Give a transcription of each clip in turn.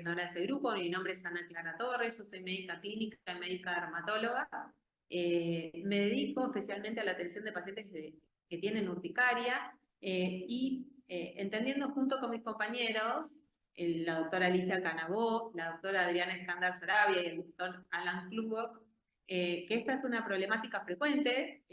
coordinadora de ese grupo. Mi nombre es Ana Clara Torres, yo soy médica clínica y médica dermatóloga. Me dedico especialmente a la atención de pacientes que tienen urticaria entendiendo junto con mis compañeros, la doctora Alicia Canabó, la doctora Adriana Escándar Sarabia y el doctor Alan Klubok, que esta es una problemática frecuente,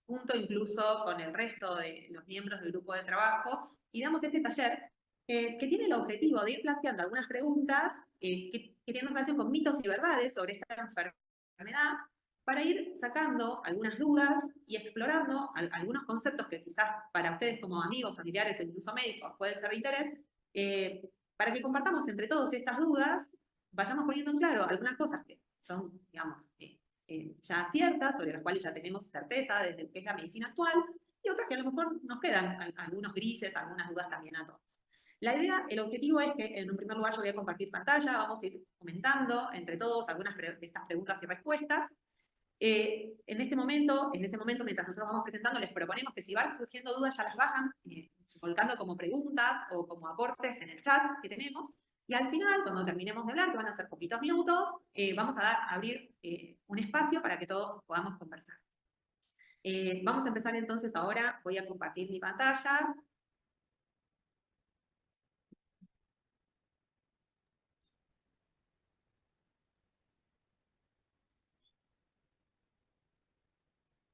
junto incluso con el resto de los miembros del grupo de trabajo, y damos este taller que tiene el objetivo de ir planteando algunas preguntas que tienen relación con mitos y verdades sobre esta enfermedad, para ir sacando algunas dudas y explorando algunos conceptos que quizás para ustedes como amigos, familiares o incluso médicos pueden ser de interés, para que compartamos entre todos estas dudas, vayamos poniendo en claro algunas cosas que son, digamos, ya ciertas, sobre las cuales ya tenemos certeza desde lo que es la medicina actual, y otras que a lo mejor nos quedan algunos grises, algunas dudas también a todos. La idea, el objetivo es que en un primer lugar yo voy a compartir pantalla, vamos a ir comentando entre todos algunas de estas preguntas y respuestas. En ese momento, mientras nosotros vamos presentando, les proponemos que si van surgiendo dudas ya las vayan colocando como preguntas o como aportes en el chat que tenemos. Y al final, cuando terminemos de hablar, que van a ser poquitos minutos, vamos a abrir un espacio para que todos podamos conversar. Vamos a empezar entonces ahora. Voy a compartir mi pantalla.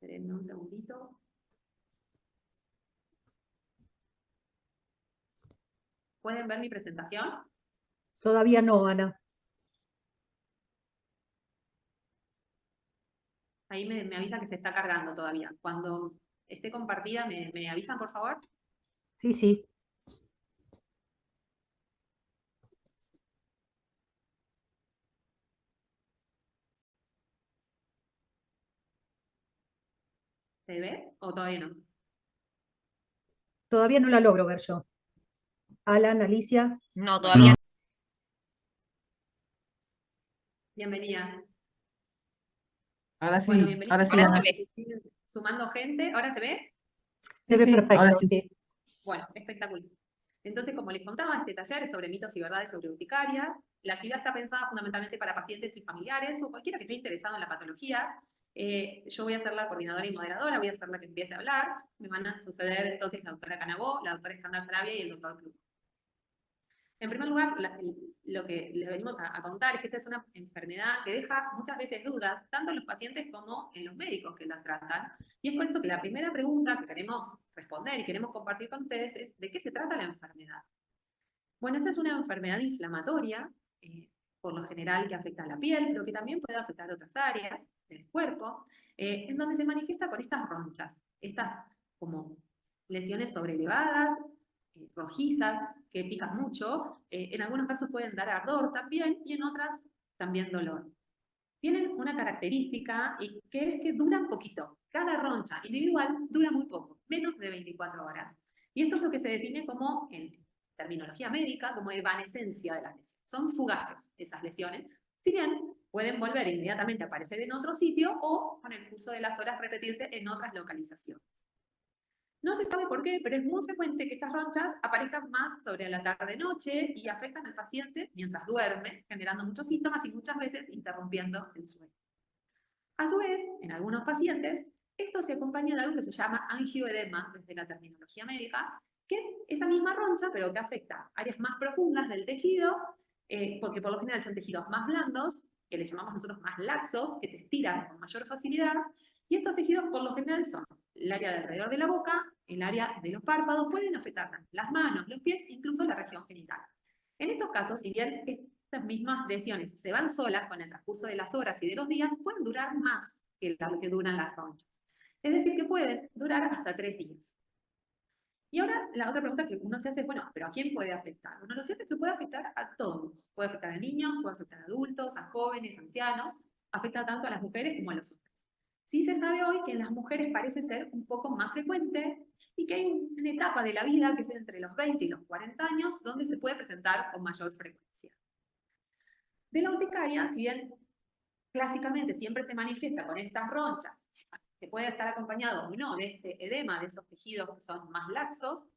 Espérenme un segundito. ¿Pueden ver mi presentación? Todavía no, Ana. Ahí me avisa que se está cargando todavía. Cuando esté compartida, ¿me avisan, por favor? Sí, sí. ¿Se ve o todavía no? Todavía no la logro ver yo. Alan, Alicia. No, todavía no. Bienvenida. Ahora sí, Bueno, bienvenida. ahora sí, Ahora Ana. se ve. Sumando gente. ¿Ahora se ve? Se ve Sí, perfecto, ahora sí. sí. Bueno, espectacular. Entonces, como les contaba, este taller es sobre mitos y verdades sobre urticaria. La actividad está pensada fundamentalmente para pacientes y familiares o cualquiera que esté interesado en la patología. Yo voy a ser la coordinadora y moderadora, voy a ser la que empiece a hablar. Me van a suceder entonces la doctora Canabó, la doctora Escándar Sarabia y el doctor Club. En primer lugar, lo que les venimos a contar es que esta es una enfermedad que deja muchas veces dudas, tanto en los pacientes como en los médicos que la tratan. Y es por esto que la primera pregunta que queremos responder y queremos compartir con ustedes es: ¿de qué se trata la enfermedad? Bueno, esta es una enfermedad inflamatoria, por lo general que afecta a la piel, pero que también puede afectar a otras áreas del cuerpo, en donde se manifiesta con estas ronchas, estas como lesiones sobrelevadas, rojizas, que pican mucho, en algunos casos pueden dar ardor también, y en otras también dolor. Tienen una característica que es que duran poquito. Cada roncha individual dura muy poco, menos de 24 horas. Y esto es lo que se define como, en terminología médica, como evanescencia de las lesiones. Son fugaces esas lesiones, si bien pueden volver inmediatamente a aparecer en otro sitio o con el curso de las horas repetirse en otras localizaciones. No se sabe por qué, pero es muy frecuente que estas ronchas aparezcan más sobre la tarde-noche y afectan al paciente mientras duerme, generando muchos síntomas y muchas veces interrumpiendo el sueño. A su vez, en algunos pacientes, esto se acompaña de algo que se llama angioedema, desde la terminología médica, que es esa misma roncha, pero que afecta áreas más profundas del tejido, porque por lo general son tejidos más blandos, que le llamamos nosotros más laxos, que se estiran con mayor facilidad, y estos tejidos por lo general son el área de alrededor de la boca, el área de los párpados, pueden afectar las manos, los pies, incluso la región genital. En estos casos, si bien estas mismas lesiones se van solas con el transcurso de las horas y de los días, pueden durar más que lo que duran las ronchas. Es decir, que pueden durar hasta 3 días. Y ahora la otra pregunta que uno se hace es, bueno, ¿pero a quién puede afectar? Bueno, lo cierto es que puede afectar a todos. Puede afectar a niños, puede afectar a adultos, a jóvenes, ancianos. Afecta tanto a las mujeres como a los hombres. Sí se sabe hoy que en las mujeres parece ser un poco más frecuente y que hay una etapa de la vida que es entre los 20 y los 40 años donde se puede presentar con mayor frecuencia. De la urticaria, si bien clásicamente siempre se manifiesta con estas ronchas, que puede estar acompañado o no de este edema, de esos tejidos que son más laxos,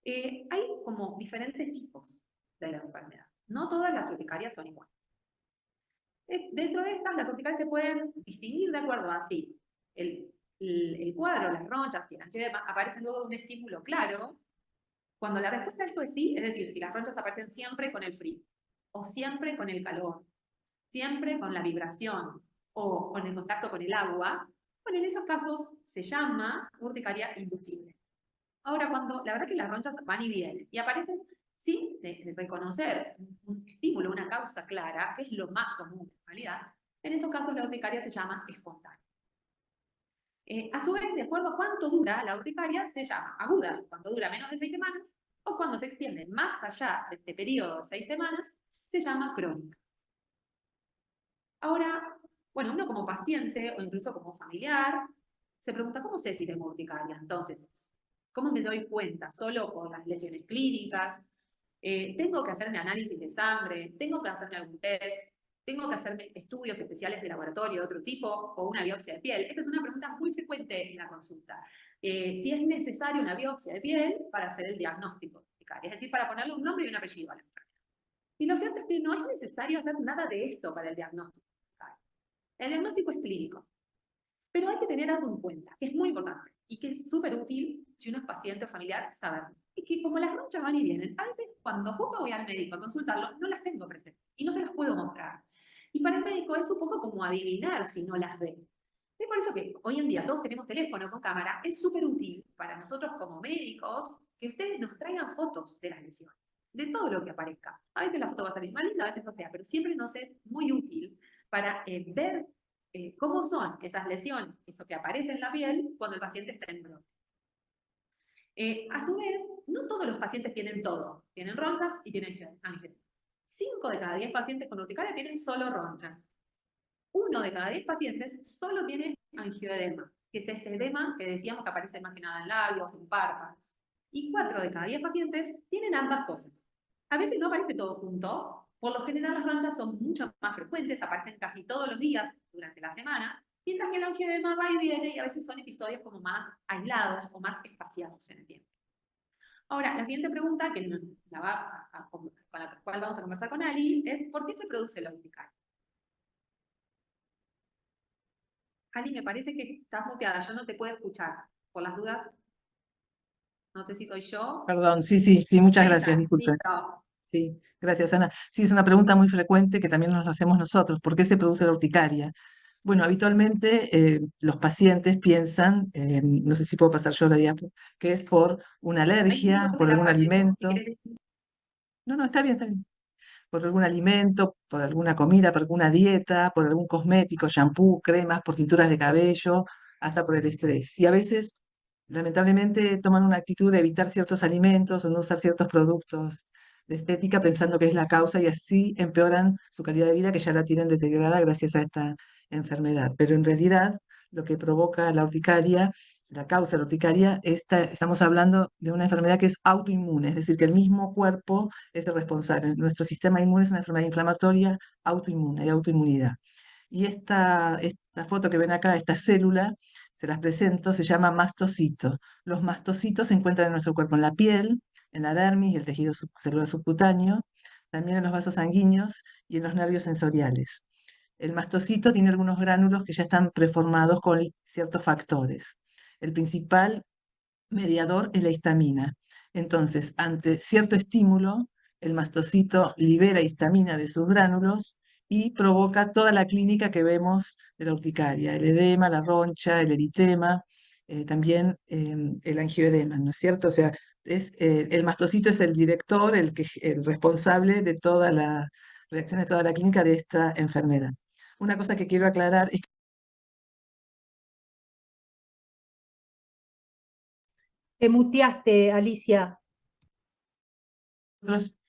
hay como diferentes tipos de la enfermedad. No todas las urticarias son iguales. Dentro de estas, las urticarias se pueden distinguir de acuerdo a si el cuadro, las ronchas y el angioedema aparecen luego de un estímulo claro. Cuando la respuesta a esto es sí, es decir, si las ronchas aparecen siempre con el frío, o siempre con el calor, siempre con la vibración, o con el contacto con el agua, bueno, en esos casos se llama urticaria inducible. Ahora, cuando la verdad que las ronchas van y vienen y aparecen sin reconocer un estímulo, una causa clara, que es lo más común en realidad, en esos casos la urticaria se llama espontánea. A su vez, de acuerdo a cuánto dura la urticaria, se llama aguda cuando dura menos de 6 semanas, o cuando se extiende más allá de este periodo de 6 semanas, se llama crónica. Ahora, bueno, uno como paciente o incluso como familiar se pregunta, ¿cómo sé si tengo urticaria? Entonces, ¿cómo me doy cuenta? ¿Solo por las lesiones clínicas? ¿Tengo que hacerme análisis de sangre? ¿Tengo que hacerme algún test? ¿Tengo que hacerme estudios especiales de laboratorio de otro tipo o una biopsia de piel? Esta es una pregunta muy frecuente en la consulta. Si es necesaria una biopsia de piel para hacer el diagnóstico de urticaria, es decir, para ponerle un nombre y un apellido a la enfermedad. Y lo cierto es que no es necesario hacer nada de esto para el diagnóstico de urticaria. El diagnóstico es clínico, pero hay que tener algo en cuenta, que es muy importante y que es súper útil si uno es paciente o familiar saberlo. Y que como las ronchas van y vienen, a veces cuando justo voy al médico a consultarlo, no las tengo presentes y no se las puedo mostrar. Y para el médico es un poco como adivinar si no las ve. Es por eso que hoy en día todos tenemos teléfono con cámara, es súper útil para nosotros como médicos que ustedes nos traigan fotos de las lesiones, de todo lo que aparezca. A veces la foto va a salir mal linda, a veces no sea, pero siempre nos es muy útil para ver cómo son esas lesiones, eso que aparece en la piel cuando el paciente está en brote. A su vez, no todos los pacientes tienen todo. Tienen ronchas y tienen angioedema. 5 de cada 10 pacientes con urticaria tienen solo ronchas. 1 de cada 10 pacientes solo tiene angioedema, que es este edema que decíamos que aparece más que nada en labios, en párpados. Y 4 de cada 10 pacientes tienen ambas cosas. A veces no aparece todo junto. Por lo general las ronchas son mucho más frecuentes, aparecen casi todos los días durante la semana, mientras que el angioedema va y viene y a veces son episodios como más aislados o más espaciados en el tiempo. Ahora, la siguiente pregunta, que con la cual vamos a conversar con Ali, es ¿por qué se produce la urticaria? Ali, me parece que estás muteada, yo no te puedo escuchar. Por las dudas, no sé si soy yo. Perdón, sí, muchas Ahí gracias, está, disculpen. listo. Sí, gracias, Ana. Sí, es una pregunta muy frecuente que también nos la hacemos nosotros. ¿Por qué se produce la urticaria? Bueno, habitualmente los pacientes piensan, no sé si puedo pasar yo la diapo, que es por una Ahí tengo alergia, dos por algún etapas, chicos, si alimento. querés. No, está bien, está bien. Por algún alimento, por alguna comida, por alguna dieta, por algún cosmético, shampoo, cremas, por tinturas de cabello, hasta por el estrés. Y a veces, lamentablemente, toman una actitud de evitar ciertos alimentos o no usar ciertos productos de estética pensando que es la causa y así empeoran su calidad de vida que ya la tienen deteriorada gracias a esta enfermedad. Pero en realidad, lo que provoca la urticaria, la causa de la urticaria, estamos hablando de una enfermedad que es autoinmune, es decir, que el mismo cuerpo es el responsable. Nuestro sistema inmune es una enfermedad inflamatoria autoinmune, de autoinmunidad. Y esta foto que ven acá, esta célula, se las presento, se llama mastocito. Los mastocitos se encuentran en nuestro cuerpo, en la piel, en la dermis y el tejido celular subcutáneo, también en los vasos sanguíneos y en los nervios sensoriales. El mastocito tiene algunos gránulos que ya están preformados con ciertos factores. El principal mediador es la histamina. Entonces, ante cierto estímulo, el mastocito libera histamina de sus gránulos y provoca toda la clínica que vemos de la urticaria, el edema, la roncha, el eritema, también el angioedema, ¿no es cierto? O sea, el mastocito es el director, el responsable de toda la reacción de toda la clínica de esta enfermedad. Una cosa que quiero aclarar es Te muteaste, Alicia.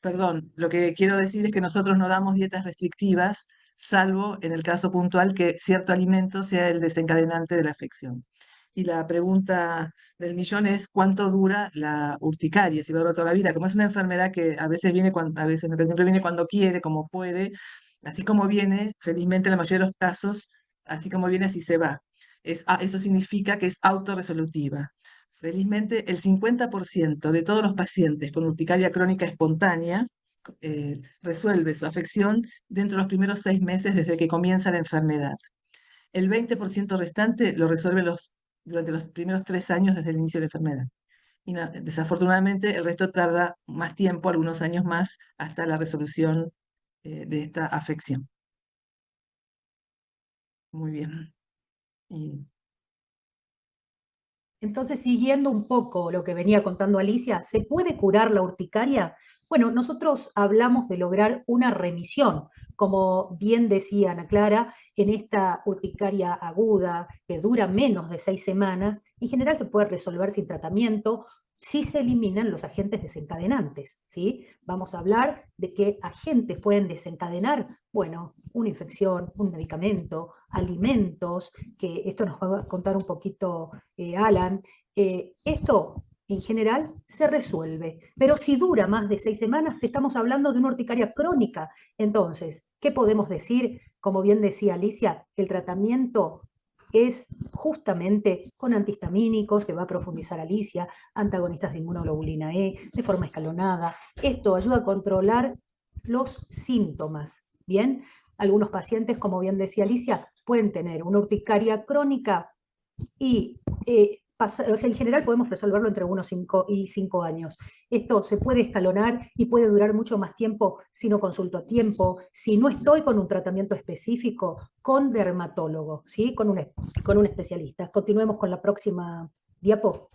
perdón, lo que quiero decir es que nosotros no damos dietas restrictivas, salvo en el caso puntual que cierto alimento sea el desencadenante de la afección. Y la pregunta del millón es ¿cuánto dura la urticaria? Si va a durar toda la vida. Como es una enfermedad que a veces viene cuando, a veces no, que siempre viene cuando quiere, como puede, así como viene, felizmente en la mayoría de los casos, así como viene, así se va. Eso significa que es autorresolutiva. Felizmente, el 50% de todos los pacientes con urticaria crónica espontánea, resuelve su afección dentro de los primeros 6 meses desde que comienza la enfermedad. El 20% restante lo resuelve durante los primeros 3 años desde el inicio de la enfermedad. Y desafortunadamente el resto tarda más tiempo, algunos años más, hasta la resolución de esta afección. Muy bien. Y Entonces, siguiendo un poco lo que venía contando Alicia, ¿se puede curar la urticaria? Bueno, nosotros hablamos de lograr una remisión, como bien decía Ana Clara, en esta urticaria aguda que dura menos de 6 semanas, en general se puede resolver sin tratamiento si se eliminan los agentes desencadenantes, ¿sí? Vamos a hablar de qué agentes pueden desencadenar, bueno, una infección, un medicamento, alimentos, que esto nos va a contar un poquito Alan. Esto en general se resuelve, pero si dura más de 6 semanas, estamos hablando de una urticaria crónica. Entonces, ¿qué podemos decir? Como bien decía Alicia, el tratamiento es justamente con antihistamínicos, que va a profundizar Alicia, antagonistas de inmunoglobulina E, de forma escalonada. Esto ayuda a controlar los síntomas, ¿bien? Algunos pacientes, como bien decía Alicia, pueden tener una urticaria crónica y o sea, en general podemos resolverlo entre 1 y 5 años. Esto se puede escalonar y puede durar mucho más tiempo si no consulto a tiempo, si no estoy con un tratamiento específico, con dermatólogo, ¿sí? Con un especialista. Continuemos con la próxima diapo.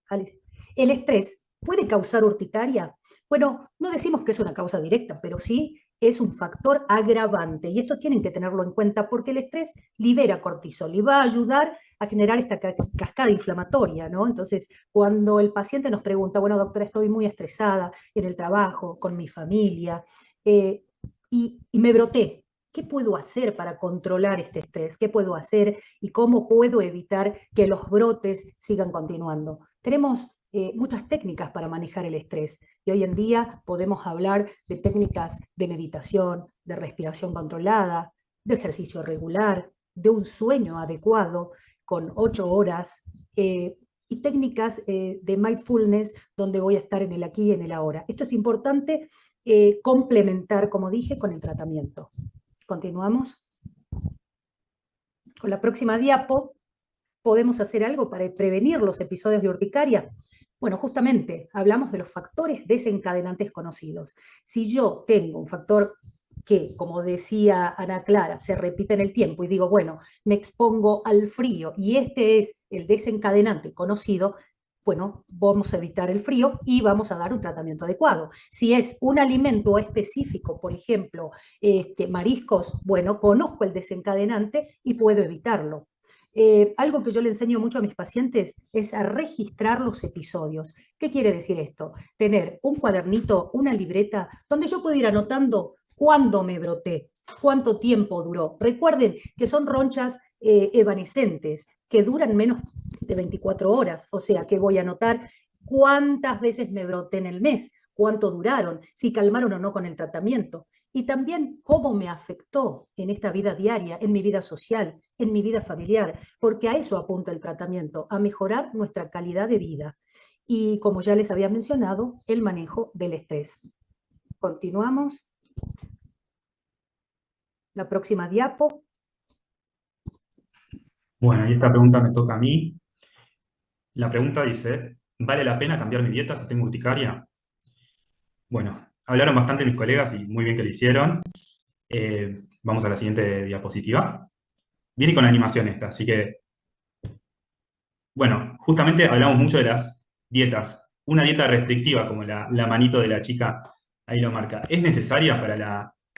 Alice. ¿El estrés puede causar urticaria? Bueno, no decimos que es una causa directa, pero sí es un factor agravante. Y esto tienen que tenerlo en cuenta porque el estrés libera cortisol y va a ayudar a generar esta cascada inflamatoria, ¿no? Entonces, cuando el paciente nos pregunta, bueno, doctora, estoy muy estresada en el trabajo, con mi familia, y me broté, ¿qué puedo hacer para controlar este estrés? ¿Qué puedo hacer y cómo puedo evitar que los brotes sigan continuando? Tenemos muchas técnicas para manejar el estrés y hoy en día podemos hablar de técnicas de meditación, de respiración controlada, de ejercicio regular, de un sueño adecuado con 8 horas y técnicas de mindfulness donde voy a estar en el aquí y en el ahora. Esto es importante complementar, como dije, con el tratamiento. Continuamos. Con la próxima diapo, ¿podemos hacer algo para prevenir los episodios de urticaria? Bueno, justamente hablamos de los factores desencadenantes conocidos. Si yo tengo un factor que, como decía Ana Clara, se repite en el tiempo y digo, bueno, me expongo al frío y este es el desencadenante conocido, bueno, vamos a evitar el frío y vamos a dar un tratamiento adecuado. Si es un alimento específico, por ejemplo, mariscos, bueno, conozco el desencadenante y puedo evitarlo. Algo que yo le enseño mucho a mis pacientes es a registrar los episodios. ¿Qué quiere decir esto? Tener un cuadernito, una libreta, donde yo puedo ir anotando cuándo me broté, cuánto tiempo duró. Recuerden que son ronchas evanescentes, que duran menos de 24 horas, o sea que voy a anotar cuántas veces me broté en el mes, cuánto duraron, si calmaron o no con el tratamiento. Y también cómo me afectó en esta vida diaria, en mi vida social, en mi vida familiar, porque a eso apunta el tratamiento, a mejorar nuestra calidad de vida. Y como ya les había mencionado, el manejo del estrés. Continuamos. La próxima diapo. Bueno, y esta pregunta me toca a mí. La pregunta dice, ¿vale la pena cambiar mi dieta si tengo urticaria? Bueno, hablaron bastante mis colegas y muy bien que lo hicieron. Vamos a la siguiente diapositiva. Viene con animación esta, así que, bueno, justamente hablamos mucho de las dietas. Una dieta restrictiva, como la manito de la chica ahí lo marca, ¿es necesaria para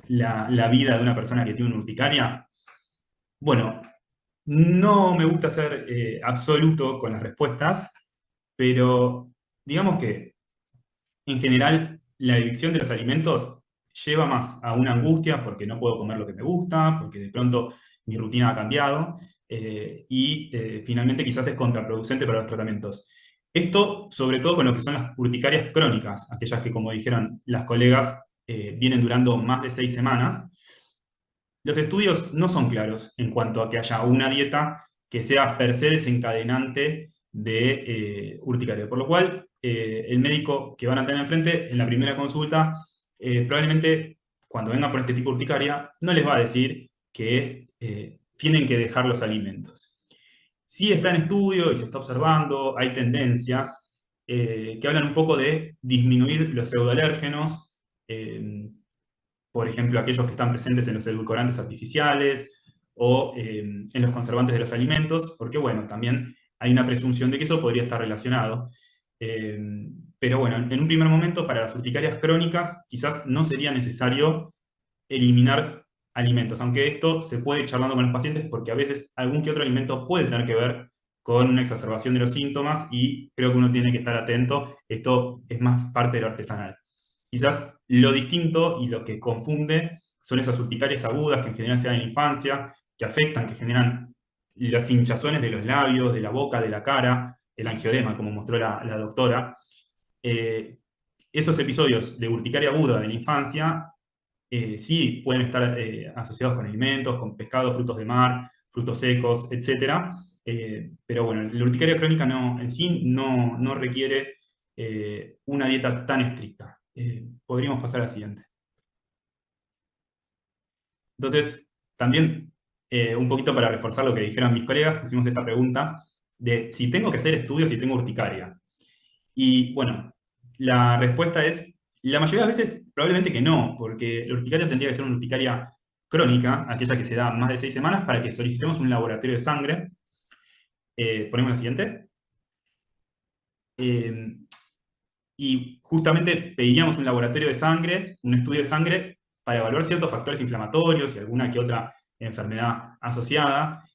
la vida de una persona que tiene una urticaria? Bueno, no me gusta ser absoluto con las respuestas, pero digamos que en general la evicción de los alimentos lleva más a una angustia porque no puedo comer lo que me gusta, porque de pronto mi rutina ha cambiado y finalmente quizás es contraproducente para los tratamientos. Esto sobre todo con lo que son las urticarias crónicas, aquellas que como dijeron las colegas vienen durando más de 6 semanas. Los estudios no son claros en cuanto a que haya una dieta que sea per se desencadenante de urticaria, por lo cual el médico que van a tener enfrente en la primera consulta, probablemente cuando vengan por este tipo de urticaria, no les va a decir que tienen que dejar los alimentos. Sí está en estudio y se está observando, hay tendencias que hablan un poco de disminuir los pseudoalérgenos, por ejemplo, aquellos que están presentes en los edulcorantes artificiales o en los conservantes de los alimentos, porque bueno, también hay una presunción de que eso podría estar relacionado. Eh, pero bueno, en un primer momento, para las urticarias crónicas, quizás no sería necesario eliminar alimentos, aunque esto se puede ir charlando con los pacientes porque a veces algún que otro alimento puede tener que ver con una exacerbación de los síntomas y creo que uno tiene que estar atento. Esto es más parte de lo artesanal. Quizás lo distinto y lo que confunde son esas urticarias agudas que en general se dan en la infancia, que afectan, que generan las hinchazones de los labios, de la boca, de la cara, el angioedema, como mostró la doctora. Eh, Esos episodios de urticaria aguda de la infancia sí pueden estar asociados con alimentos, con pescado, frutos de mar, frutos secos, etc. Pero bueno, la urticaria crónica en sí no requiere una dieta tan estricta. Podríamos pasar a la siguiente. Entonces, también un poquito para reforzar lo que dijeron mis colegas, pusimos esta pregunta de si tengo que hacer estudios si tengo urticaria. Y bueno, la respuesta es, la mayoría de las veces probablemente que no, porque la urticaria tendría que ser una urticaria crónica, aquella que se da más de 6 semanas, para que solicitemos un laboratorio de sangre. Ponemos la siguiente. Eh, y justamente pediríamos un laboratorio de sangre, un estudio de sangre, para evaluar ciertos factores inflamatorios y alguna que otra enfermedad asociada,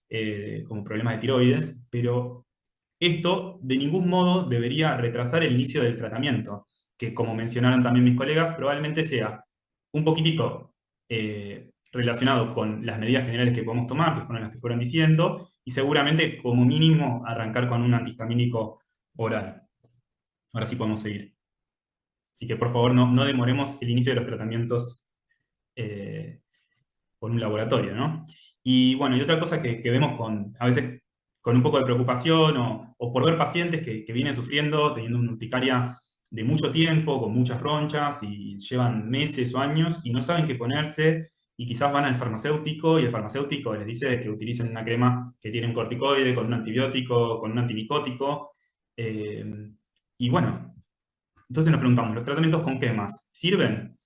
como problemas de tiroides, pero esto de ningún modo debería retrasar el inicio del tratamiento, que como mencionaron también mis colegas, probablemente sea un poquitito relacionado con las medidas generales que podemos tomar, que fueron las que fueron diciendo, y seguramente como mínimo arrancar con un antihistamínico oral. Ahora sí podemos seguir. Así que por favor no demoremos el inicio de los tratamientos eh, con un laboratorio, ¿no? Y bueno, y otra cosa que vemos a veces con un poco de preocupación o por ver pacientes que vienen sufriendo, teniendo una urticaria de mucho tiempo, con muchas ronchas y llevan meses o años y no saben qué ponerse y quizás van al farmacéutico y el farmacéutico les dice que utilicen una crema que tiene un corticoide, con un antibiótico, con un antimicótico. eh, y bueno, entonces nos preguntamos, ¿los tratamientos con cremas sirven?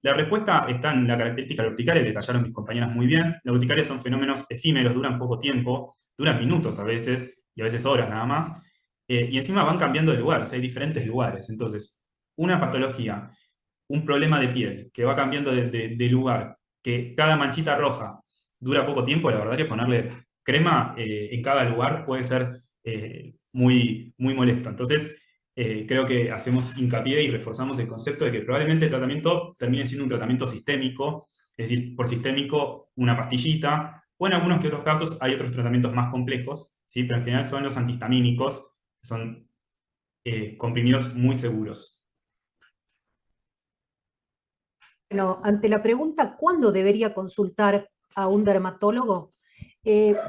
La respuesta está en la característica de la urticaria, que detallaron mis compañeras muy bien. La urticaria son fenómenos efímeros, duran poco tiempo, duran minutos a veces, y a veces horas nada más, y encima van cambiando de lugar, o sea, hay diferentes lugares. Entonces, una patología, un problema de piel, que va cambiando de lugar, que cada manchita roja dura poco tiempo, la verdad que ponerle crema en cada lugar puede ser muy molesto. Entonces, creo que hacemos hincapié y reforzamos el concepto de que probablemente el tratamiento termine siendo un tratamiento sistémico, es decir, por sistémico una pastillita, o en algunos que otros casos hay otros tratamientos más complejos, ¿sí? Pero en general son los antihistamínicos, que son comprimidos muy seguros. Bueno, ante la pregunta ¿cuándo debería consultar a un dermatólogo?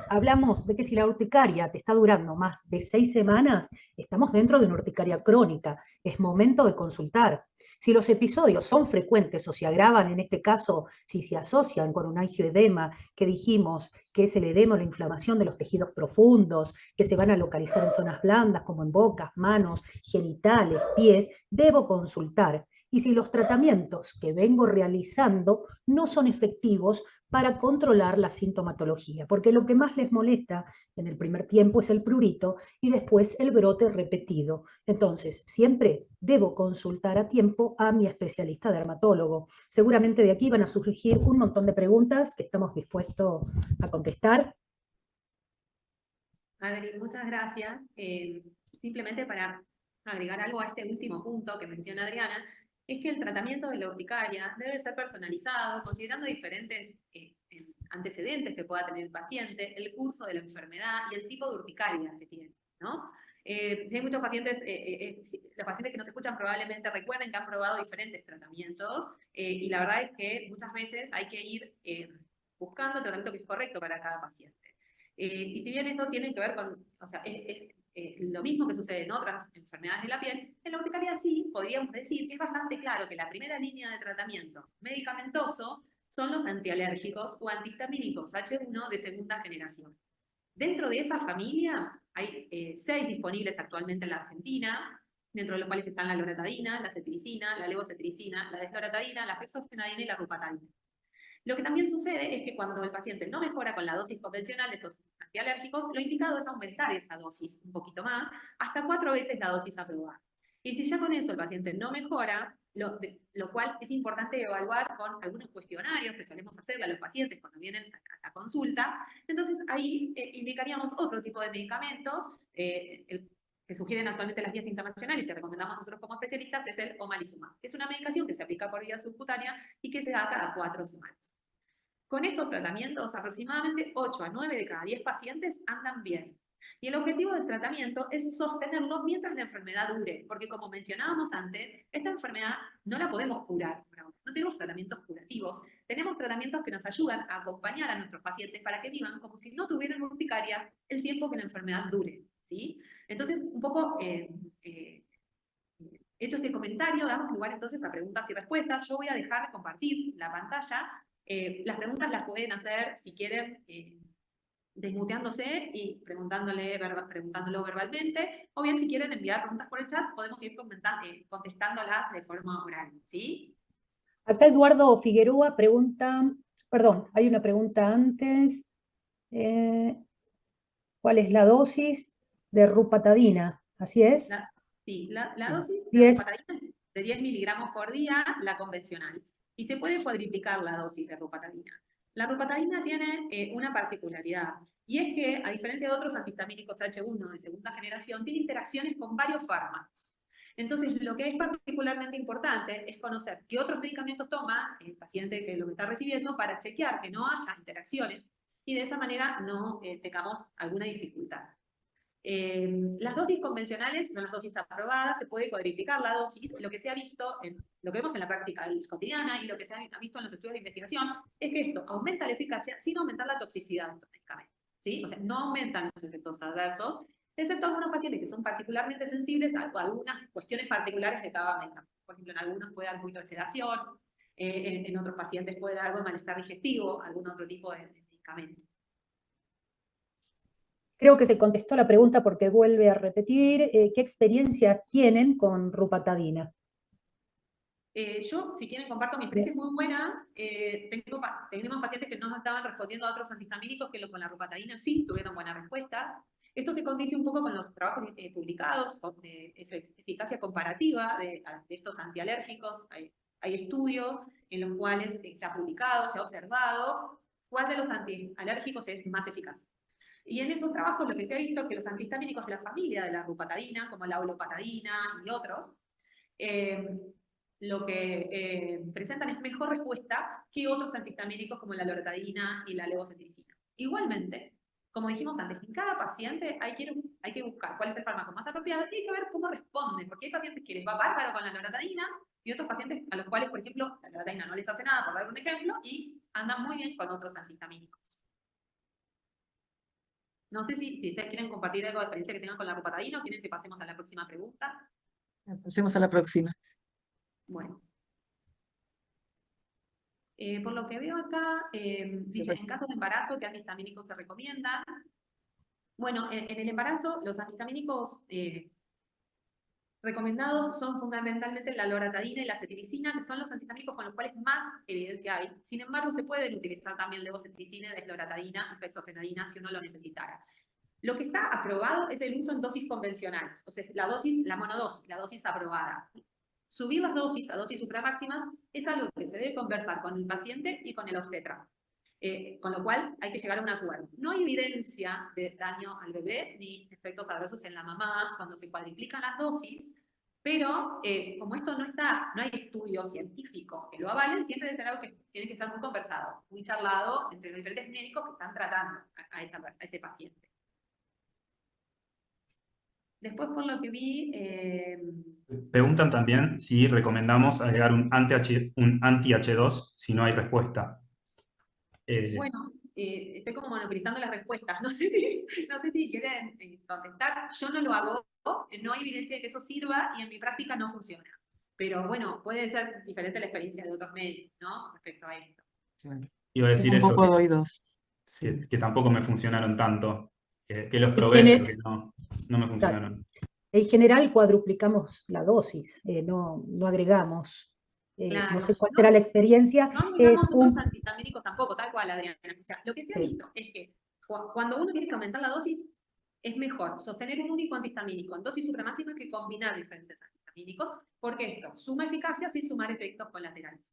Hablamos de que si la urticaria te está durando más de 6 semanas, estamos dentro de una urticaria crónica. Es momento de consultar. Si los episodios son frecuentes o se agravan, en este caso, si se asocian con un angioedema, que dijimos que es el edema o la inflamación de los tejidos profundos, que se van a localizar en zonas blandas como en bocas, manos, genitales, pies, debo consultar. Y si los tratamientos que vengo realizando no son efectivos para controlar la sintomatología, porque lo que más les molesta en el primer tiempo es el prurito y después el brote repetido. Entonces, siempre debo consultar a tiempo a mi especialista dermatólogo. Seguramente de aquí van a surgir un montón de preguntas que estamos dispuestos a contestar. Adri, muchas gracias. Simplemente para agregar algo a este último punto que menciona Adriana, es que el tratamiento de la urticaria debe ser personalizado, considerando diferentes antecedentes que pueda tener el paciente, el curso de la enfermedad y el tipo de urticaria que tiene, ¿no? Si hay muchos pacientes, los pacientes que nos escuchan probablemente recuerden que han probado diferentes tratamientos y la verdad es que muchas veces hay que ir buscando el tratamiento que es correcto para cada paciente. Y si bien esto tiene que ver con, o sea, lo mismo que sucede en otras enfermedades de la piel, en la urticaria sí podríamos decir que es bastante claro que la primera línea de tratamiento medicamentoso son los antialérgicos o antihistamínicos H1 de segunda generación. Dentro de esa familia hay 6 disponibles actualmente en la Argentina, dentro de los cuales están la loratadina, la cetiricina, la levocetiricina, la desloratadina, la fexofenadina y la rupatadina. Lo que también sucede es que cuando el paciente no mejora con la dosis convencional de estos antialérgicos, lo indicado es aumentar esa dosis un poquito más, hasta 4 veces la dosis aprobada. Y si ya con eso el paciente no mejora, lo cual es importante evaluar con algunos cuestionarios que solemos hacerle a los pacientes cuando vienen a la consulta, entonces ahí indicaríamos otro tipo de medicamentos, que sugieren actualmente las guías internacionales y recomendamos nosotros como especialistas, es el omalizumab, que es una medicación que se aplica por vía subcutánea y que se da cada 4 semanas. Con estos tratamientos, aproximadamente 8 a 9 de cada 10 pacientes andan bien. Y el objetivo del tratamiento es sostenerlo mientras la enfermedad dure, porque como mencionábamos antes, esta enfermedad no la podemos curar. No tenemos tratamientos curativos, tenemos tratamientos que nos ayudan a acompañar a nuestros pacientes para que vivan como si no tuvieran urticaria el tiempo que la enfermedad dure, ¿sí? Entonces, un poco hecho este comentario, damos lugar entonces a preguntas y respuestas. Yo voy a dejar de compartir la pantalla. Las preguntas las pueden hacer, si quieren, desmuteándose y preguntándolo verbalmente, o bien si quieren enviar preguntas por el chat, podemos ir contestándolas de forma oral, ¿sí? Acá Eduardo Figueroa pregunta, perdón, hay una pregunta antes. ¿Cuál es la dosis de rupatadina? ¿Así es? Sí, la dosis de 10. rupatadina es de 10 miligramos por día, la convencional. Y se puede cuadriplicar la dosis de rupatadina. La rupatadina tiene una particularidad, y es que, a diferencia de otros antihistamínicos H1 de segunda generación, tiene interacciones con varios fármacos. Entonces, lo que es particularmente importante es conocer qué otros medicamentos toma el paciente que lo está recibiendo para chequear que no haya interacciones y de esa manera no tengamos alguna dificultad. Las dosis convencionales, no las dosis aprobadas, se puede cuadriplicar la dosis. Lo que se ha visto, lo que vemos en la práctica cotidiana y lo que se ha visto en los estudios de investigación, es que esto aumenta la eficacia sin aumentar la toxicidad de estos medicamentos, ¿sí? O sea, no aumentan los efectos adversos, excepto algunos pacientes que son particularmente sensibles a algunas cuestiones particulares de cada medicamento. Por ejemplo, en algunos puede dar un poquito de sedación, en otros pacientes puede dar algo de malestar digestivo, algún otro tipo de medicamento. Creo que se contestó la pregunta porque vuelve a repetir, ¿qué experiencia tienen con rupatadina? Yo, si quieren, comparto mi experiencia, es muy buena. Tenemos pacientes que no estaban respondiendo a otros antihistamínicos que con la rupatadina sí tuvieron buena respuesta. Esto se condice un poco con los trabajos publicados de eficacia comparativa de estos antialérgicos. Hay estudios en los cuales se ha publicado, se ha observado cuál de los antialérgicos es más eficaz. Y en esos trabajos lo que se ha visto es que los antihistamínicos de la familia de la rupatadina, como la olopatadina y otros, lo que presentan es mejor respuesta que otros antihistamínicos como la loratadina y la levocetiricina. Igualmente, como dijimos antes, en cada paciente hay que buscar cuál es el fármaco más apropiado y hay que ver cómo responde, porque hay pacientes que les va bárbaro con la loratadina y otros pacientes a los cuales, por ejemplo, la loratadina no les hace nada, por dar un ejemplo, y andan muy bien con otros antihistamínicos. No sé si ustedes quieren compartir algo de experiencia que tengan con la rupatadina o quieren que pasemos a la próxima pregunta. Pasemos a la próxima. Bueno. Por lo que veo acá, dice, en caso de embarazo, ¿qué antihistamínicos se recomiendan? Bueno, en el embarazo, los antihistamínicos recomendados son fundamentalmente la loratadina y la cetiricina, que son los antihistamínicos con los cuales más evidencia hay. Sin embargo, se pueden utilizar también levocetiricina, desloratadina y fexofenadina si uno lo necesitara. Lo que está aprobado es el uso en dosis convencionales, o sea, la monodosis, la dosis aprobada. Subir las dosis a dosis supramáximas es algo que se debe conversar con el paciente y con el obstetra. Con lo cual hay que llegar a un acuerdo. No hay evidencia de daño al bebé ni efectos adversos en la mamá cuando se cuadriplican las dosis, pero como esto no hay estudio científico que lo avalen, siempre debe ser algo que tiene que ser muy conversado, muy charlado entre los diferentes médicos que están tratando a ese paciente. Después, por lo que vi... Preguntan también si recomendamos agregar un anti-H2 si no hay respuesta. Bueno, estoy como monopolizando las respuestas. No sé si quieren contestar. Yo no lo hago, no hay evidencia de que eso sirva y en mi práctica no funciona. Pero bueno, puede ser diferente la experiencia de otros médicos, ¿no? Respecto a esto. Claro. Iba a Yo decir eso, tampoco doy dos. Sí. que tampoco me funcionaron tanto, que los En probé, pero que no me funcionaron. En general cuadruplicamos la dosis, no agregamos. No Claro. sé cuál será la experiencia. No Es agregamos otros antihistamínicos tampoco, tal cual, Adriana. O sea, lo que se ha Sí. visto es que cuando uno tiene que aumentar la dosis, es mejor sostener un único antihistamínico en dosis supramáxima que combinar diferentes antihistamínicos, porque esto suma eficacia sin sumar efectos colaterales.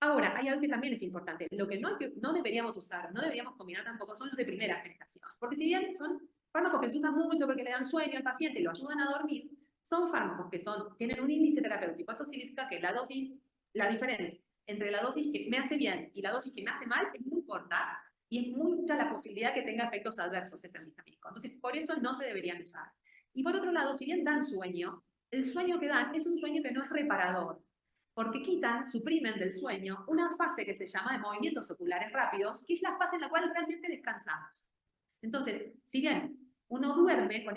Ahora, hay algo que también es importante. Lo que no deberíamos usar, no deberíamos combinar tampoco, son los de primera generación. Porque si bien son fármacos que se usan mucho porque le dan sueño al paciente y lo ayudan a dormir, son fármacos que tienen un índice terapéutico. Eso significa que la diferencia entre la dosis que me hace bien y la dosis que me hace mal es muy corta y es mucha la posibilidad que tenga efectos adversos ese antihistamínico. Entonces, por eso no se deberían usar. Y por otro lado, si bien dan sueño, el sueño que dan es un sueño que no es reparador, porque suprimen del sueño una fase que se llama de movimientos oculares rápidos, que es la fase en la cual realmente descansamos. Entonces, si bien uno duerme con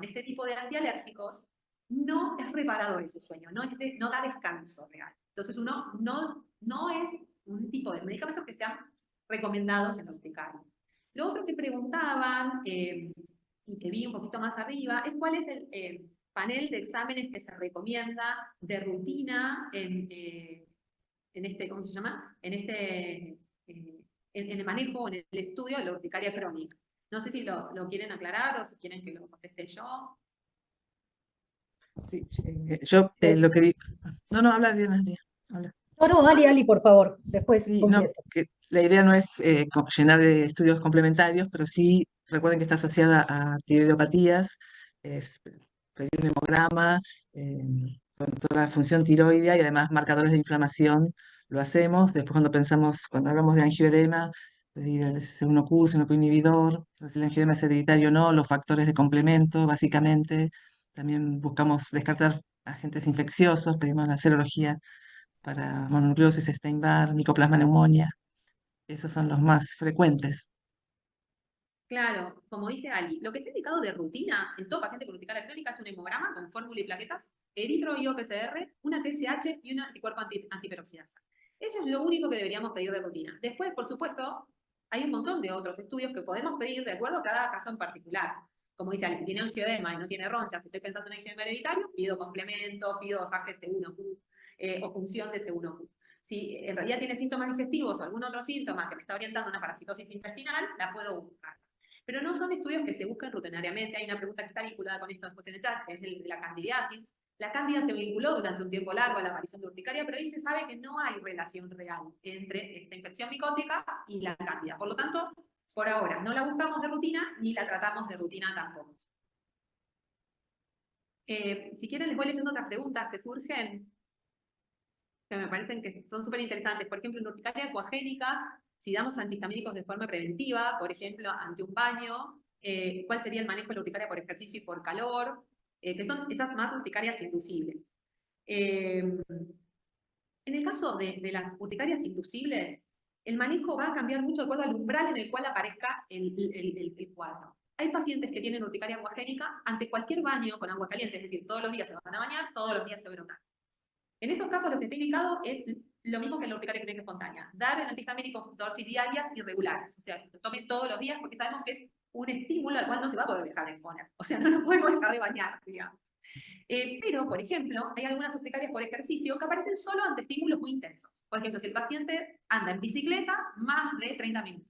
este tipo de antialérgicos, no es reparador ese sueño, no da descanso real. Entonces, no es un tipo de medicamentos que sean recomendados en la urticaria. Lo otro que preguntaban, y que vi un poquito más arriba, es cuál es el panel de exámenes que se recomienda de rutina en este, ¿cómo se llama? En el manejo, en el estudio de la urticaria crónica. No sé si lo quieren aclarar o si quieren que lo conteste yo. Sí, yo lo que digo. No, habla Diana, habla. No, Ali, por favor, después Sí, no, completo. que la idea no es llenar de estudios complementarios, pero sí recuerden que está asociada a tiroidopatías, es pedir un hemograma, eh, con toda la función tiroidea y además marcadores de inflamación lo hacemos. Después cuando hablamos de angioedema, pedir el C1Q, C1Q inhibidor, si el angioedema es hereditario o no, los factores de complemento, básicamente. También buscamos descartar agentes infecciosos, pedimos la serología para mononucleosis, Epstein-Barr, micoplasma neumonía. Esos son los más frecuentes. Claro, como dice Ali, lo que está indicado de rutina en todo paciente con urticaria crónica es un hemograma con fórmula y plaquetas, eritro y PCR, una TSH y un anticuerpo antiperoxidasa. Eso es lo único que deberíamos pedir de rutina. Después, por supuesto, hay un montón de otros estudios que podemos pedir de acuerdo a cada caso en particular. Como dice Ali, si tiene angioedema y no tiene ronchas, si estoy pensando en angioedema hereditario, pido complemento, pido dosaje C1Q o función de C1Q. Si en realidad tiene síntomas digestivos o algún otro síntoma que me está orientando a una parasitosis intestinal, la puedo buscar. Pero no son estudios que se buscan rutinariamente. Hay una pregunta que está vinculada con esto después en el chat, que es el de la candidiasis. La cándida se vinculó durante un tiempo largo a la aparición de urticaria, pero hoy se sabe que no hay relación real entre esta infección micótica y la cándida. Por lo tanto, por ahora no la buscamos de rutina ni la tratamos de rutina tampoco. Si quieren les voy leyendo otras preguntas que surgen, que me parecen que son súper interesantes. Por ejemplo, en urticaria acuagénica, si damos antihistamínicos de forma preventiva, por ejemplo, ante un baño, ¿cuál sería el manejo de la urticaria por ejercicio y por calor? Que son esas más urticarias inducibles. En el caso de las urticarias inducibles, el manejo va a cambiar mucho de acuerdo al umbral en el cual aparezca el cuadro. Hay pacientes que tienen urticaria acuagénica ante cualquier baño con agua caliente, es decir, todos los días se van a bañar, todos los días se brotan. En esos casos lo que está indicado es lo mismo que en la urticaria crónica espontánea, dar el antihistamínico dosis diarias y regulares, o sea, que lo tomen todos los días porque sabemos que es un estímulo al cual no se va a poder dejar de exponer, o sea, no nos podemos dejar de bañar, digamos. Pero, por ejemplo, hay algunas urticarias por ejercicio que aparecen solo ante estímulos muy intensos. Por ejemplo, si el paciente anda en bicicleta más de 30 minutos.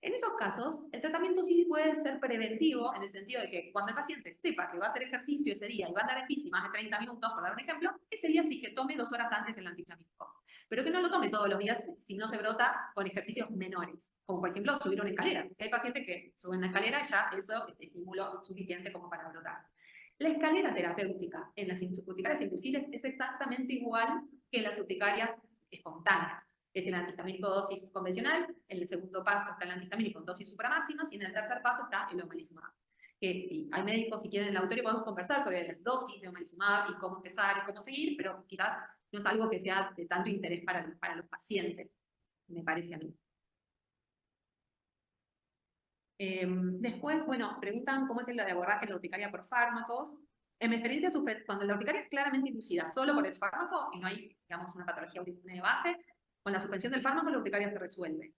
En esos casos, el tratamiento sí puede ser preventivo en el sentido de que cuando el paciente sepa que va a hacer ejercicio ese día y va a andar en bici más de 30 minutos, por dar un ejemplo, ese día sí que tome 2 horas antes el antihistamínico. Pero que no lo tome todos los días si no se brota con ejercicios menores, como por ejemplo subir una escalera. Hay pacientes que suben una escalera y ya eso es estímulo suficiente como para brotar. La escalera terapéutica en las urticarias inducibles es exactamente igual que en las urticarias espontáneas. Es el antihistamínico dosis convencional, en el segundo paso está el antihistamínico en dosis supramáximas y en el tercer paso está el omalizumab. Que sí, hay médicos, si quieren en el auditorio podemos conversar sobre las dosis de omalizumab y cómo empezar y cómo seguir, pero quizás no es algo que sea de tanto interés para los pacientes, me parece a mí. Después, bueno, preguntan cómo es el abordaje de la urticaria por fármacos. En mi experiencia, cuando la urticaria es claramente inducida solo por el fármaco y no hay, digamos, una patología autoinmune de base, con la suspensión del fármaco la urticaria se resuelve.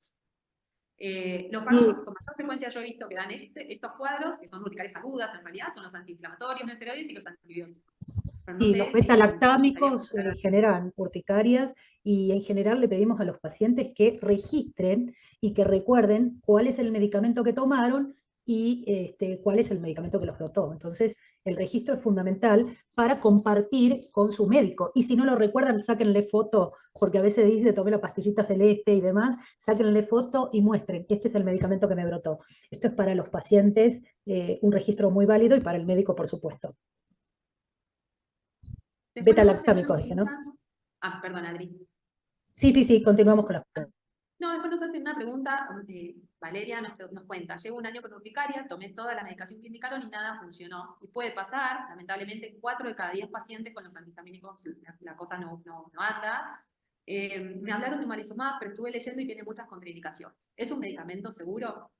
Los fármacos con mayor frecuencia yo he visto que dan estos cuadros, que son urticarias agudas en realidad, son los antiinflamatorios, no esteroides y los antibióticos. Pero no Sí, sé los si beta-lactámicos generan urticarias y en general le pedimos a los pacientes que registren y que recuerden cuál es el medicamento que tomaron y cuál es el medicamento que los brotó. Entonces, el registro es fundamental para compartir con su médico. Y si no lo recuerdan, sáquenle foto, porque a veces dice, tomé la pastillita celeste y demás, sáquenle foto y muestren, este es el medicamento que me brotó. Esto es para los pacientes un registro muy válido y para el médico, por supuesto. Beta-lactámicos, dije, ¿no? Perdón, Adri. Sí, continuamos con las preguntas. No, después nos hacen una pregunta, Valeria nos cuenta, llevo un año con urticaria, tomé toda la medicación que indicaron y nada funcionó. Y puede pasar, lamentablemente, en 4 de cada 10 pacientes con los antihistamínicos la cosa no anda. Me hablaron de omalizumab, pero estuve leyendo y tiene muchas contraindicaciones. ¿Es un medicamento seguro?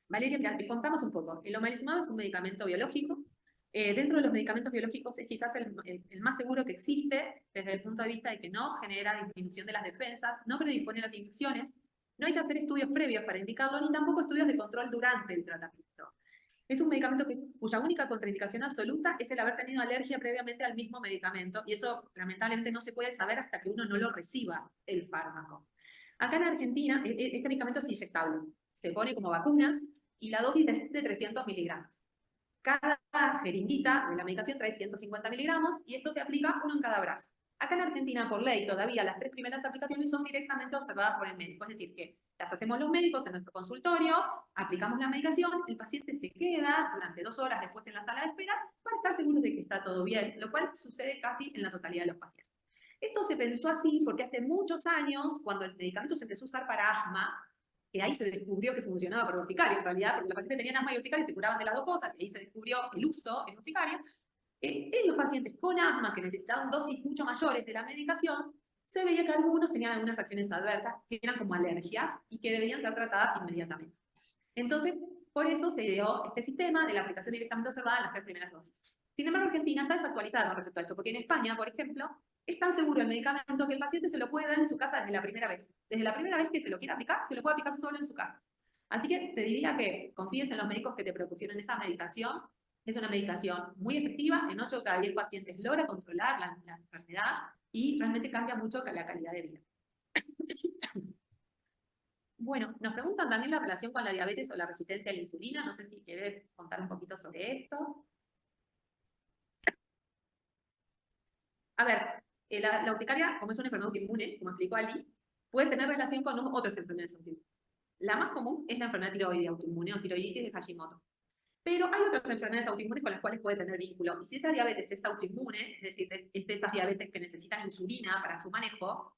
Valeria, mira, te contamos un poco. El omalizumab es un medicamento biológico. Dentro de los medicamentos biológicos es quizás el más seguro que existe desde el punto de vista de que no genera disminución de las defensas, no predispone a las infecciones, no hay que hacer estudios previos para indicarlo, ni tampoco estudios de control durante el tratamiento. Es un medicamento cuya única contraindicación absoluta es el haber tenido alergia previamente al mismo medicamento, y eso lamentablemente no se puede saber hasta que uno no lo reciba, el fármaco. Acá en Argentina, este medicamento es inyectable, se pone como vacunas, y la dosis es de 300 miligramos. Cada jeringuita de la medicación trae 150 miligramos y esto se aplica uno en cada brazo. Acá en Argentina, por ley, todavía las 3 primeras aplicaciones son directamente observadas por el médico, es decir, que las hacemos los médicos en nuestro consultorio, aplicamos la medicación, el paciente se queda durante 2 horas después en la sala de espera para estar seguros de que está todo bien, lo cual sucede casi en la totalidad de los pacientes. Esto se pensó así porque hace muchos años, cuando el medicamento se empezó a usar para asma, que ahí se descubrió que funcionaba para urticaria, en realidad, porque los pacientes tenían asma y urticaria y se curaban de las dos cosas, y ahí se descubrió el uso en urticaria. En los pacientes con asma que necesitaban dosis mucho mayores de la medicación, se veía que algunos tenían algunas reacciones adversas que eran como alergias y que debían ser tratadas inmediatamente. Entonces, por eso se dio este sistema de la aplicación directamente observada en las 3 primeras dosis. Sin embargo, Argentina está desactualizada con respecto a esto, porque en España, por ejemplo, es tan seguro el medicamento que el paciente se lo puede dar en su casa desde la primera vez. Desde la primera vez que se lo quiera aplicar, se lo puede aplicar solo en su casa. Así que te diría que confíes en los médicos que te propusieron esta medicación. Es una medicación muy efectiva, en 8 de cada 10 pacientes logra controlar la enfermedad y realmente cambia mucho la calidad de vida. Bueno, nos preguntan también la relación con la diabetes o la resistencia a la insulina. No sé si querés contar un poquito sobre esto. A ver, la urticaria, como es una enfermedad autoinmune, como explicó Ali, puede tener relación con otras enfermedades autoinmunes. La más común es la enfermedad tiroidea autoinmune o tiroiditis de Hashimoto. Pero hay otras enfermedades autoinmunes con las cuales puede tener vínculo. Y si esa diabetes es autoinmune, es decir, es de esas diabetes que necesitan insulina para su manejo,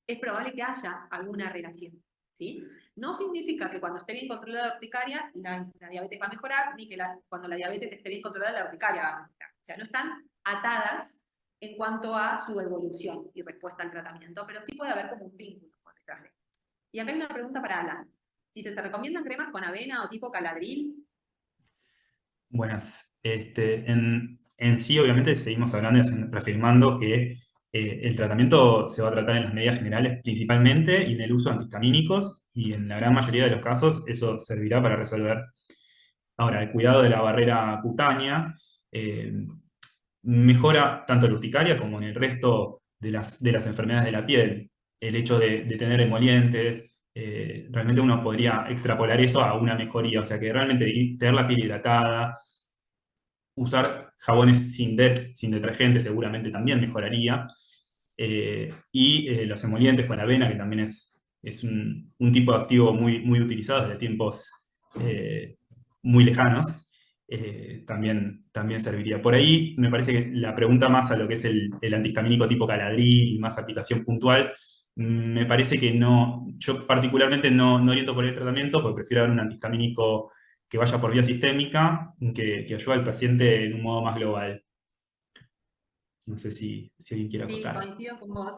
es probable que haya alguna relación. ¿Sí? No significa que cuando esté bien controlada la urticaria, la diabetes va a mejorar, ni que cuando la diabetes esté bien controlada, la urticaria va a mejorar. O sea, no están atadas en cuanto a su evolución y respuesta al tratamiento, pero sí puede haber como un vínculo por detrás de esto. Y acá hay una pregunta para Alan. Dice, ¿se recomiendan cremas con avena o tipo caladril? Buenas. En sí, obviamente, seguimos hablando y reafirmando que el tratamiento se va a tratar en las medidas generales principalmente y en el uso de antihistamínicos, y en la gran mayoría de los casos eso servirá para resolver. Ahora, el cuidado de la barrera cutánea mejora tanto en la urticaria como en el resto de las enfermedades de la piel. El hecho de tener emolientes, realmente uno podría extrapolar eso a una mejoría, o sea que realmente tener la piel hidratada, usar jabones sin detergente seguramente también mejoraría, y los emolientes con avena, que también es un tipo de activo muy utilizado desde tiempos muy lejanos, también serviría. Por ahí me parece que la pregunta más a lo que es el antihistamínico tipo caladril y más aplicación puntual, me parece que no, yo particularmente no oriento por el tratamiento, porque prefiero dar un antihistamínico que vaya por vía sistémica, que ayude al paciente en un modo más global. No sé si alguien quiere Sí, acotar. coincido con vos,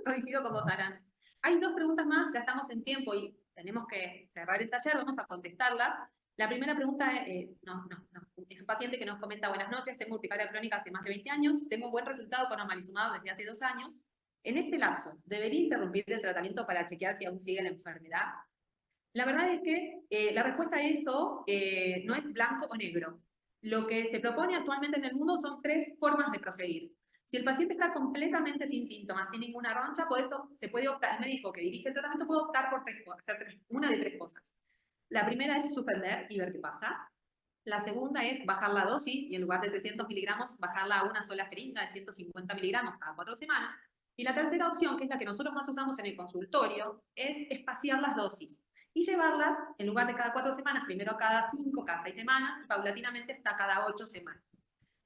coincido con vos, Aran. Hay 2 preguntas más, ya estamos en tiempo y tenemos que cerrar el taller, vamos a contestarlas. La primera pregunta es un paciente que nos comenta: buenas noches, tengo urticaria crónica hace más de 20 años, tengo un buen resultado con omalizumab desde hace 2 años. En este lapso, ¿debería interrumpir el tratamiento para chequear si aún sigue la enfermedad? La verdad es que la respuesta a eso no es blanco o negro. Lo que se propone actualmente en el mundo son 3 formas de proseguir. Si el paciente está completamente sin síntomas, sin ninguna roncha, se puede optar, el médico que dirige el tratamiento puede optar por una de 3 cosas. La primera es suspender y ver qué pasa. La segunda es bajar la dosis y en lugar de 300 miligramos, bajarla a una sola jeringa de 150 miligramos cada 4 semanas. Y la tercera opción, que es la que nosotros más usamos en el consultorio, es espaciar las dosis y llevarlas, en lugar de cada 4 semanas, primero cada 5, cada 6 semanas y paulatinamente hasta cada 8 semanas.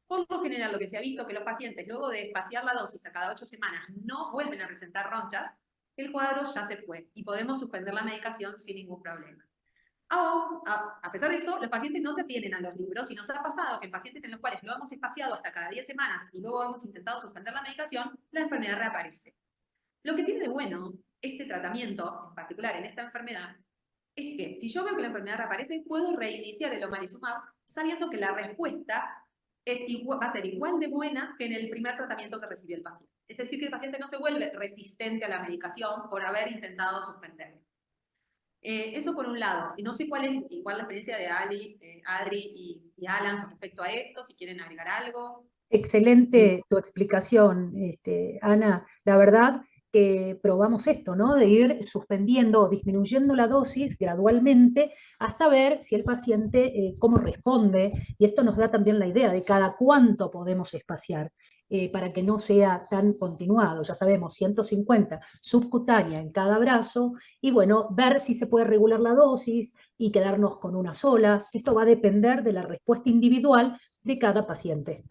Por lo general, lo que se ha visto que los pacientes, luego de espaciar la dosis a cada 8 semanas, no vuelven a presentar ronchas, el cuadro ya se fue y podemos suspender la medicación sin ningún problema. A pesar de eso, los pacientes no se atienen a los libros y nos ha pasado que en pacientes en los cuales lo hemos espaciado hasta cada 10 semanas y luego hemos intentado suspender la medicación, la enfermedad reaparece. Lo que tiene de bueno este tratamiento, en particular en esta enfermedad, es que si yo veo que la enfermedad reaparece, puedo reiniciar el omalizumab sabiendo que la respuesta va a ser igual de buena que en el primer tratamiento que recibió el paciente. Es decir, que el paciente no se vuelve resistente a la medicación por haber intentado suspenderla. Eso por un lado. Y no sé cuál es igual la experiencia de Adri y Alan con respecto a esto, si quieren agregar algo. Excelente tu explicación, Ana. La verdad que probamos esto, ¿no? De ir suspendiendo o disminuyendo la dosis gradualmente hasta ver si el paciente cómo responde, y esto nos da también la idea de cada cuánto podemos espaciar. Para que no sea tan continuado. Ya sabemos, 150 subcutánea en cada brazo, y bueno, ver si se puede regular la dosis y quedarnos con una sola. Esto va a depender de la respuesta individual de cada paciente.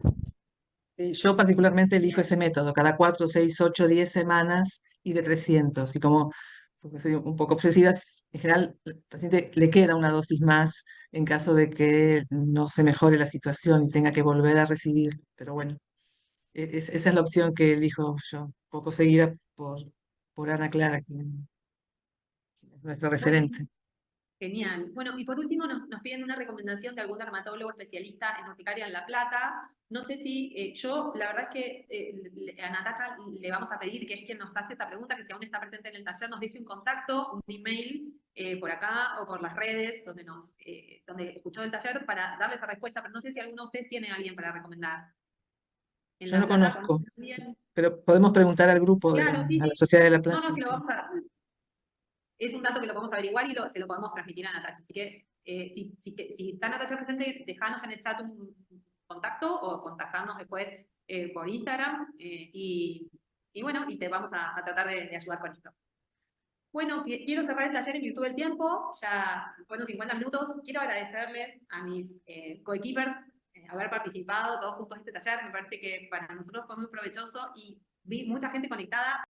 Yo particularmente elijo ese método, cada 4, 6, 8, 10 semanas y de 300. Y como porque soy un poco obsesiva, en general al paciente le queda una dosis más en caso de que no se mejore la situación y tenga que volver a recibir. Pero bueno, esa es la opción que elijo yo, un poco seguida por Ana Clara, quien es nuestra Bueno, referente. genial. Bueno, y por último nos piden una recomendación de algún dermatólogo especialista en urticaria en La Plata. No sé si yo, la verdad es que a Natacha le vamos a pedir, que es quien nos hace esta pregunta, que si aún está presente en el taller, nos deje un contacto, un email por acá o por las redes donde escuchó el taller para darle esa respuesta, pero no sé si alguno de ustedes tiene a alguien para recomendar. En Yo La no Plata, conozco, también. pero podemos preguntar al grupo, Claro, sí, a la sí. Sociedad de La No, Plata. que lo Sí. vamos es un dato que lo podemos averiguar y se lo podemos transmitir a Natacha. Así que si está Natacha presente, dejanos en el chat un contacto o contactarnos después por Instagram y bueno, y te vamos a tratar de ayudar con esto. Bueno, quiero cerrar el taller en virtud del tiempo, ya fueron 50 minutos. Quiero agradecerles a mis coequippers haber participado todos juntos en este taller. Me parece que para nosotros fue muy provechoso y vi mucha gente conectada.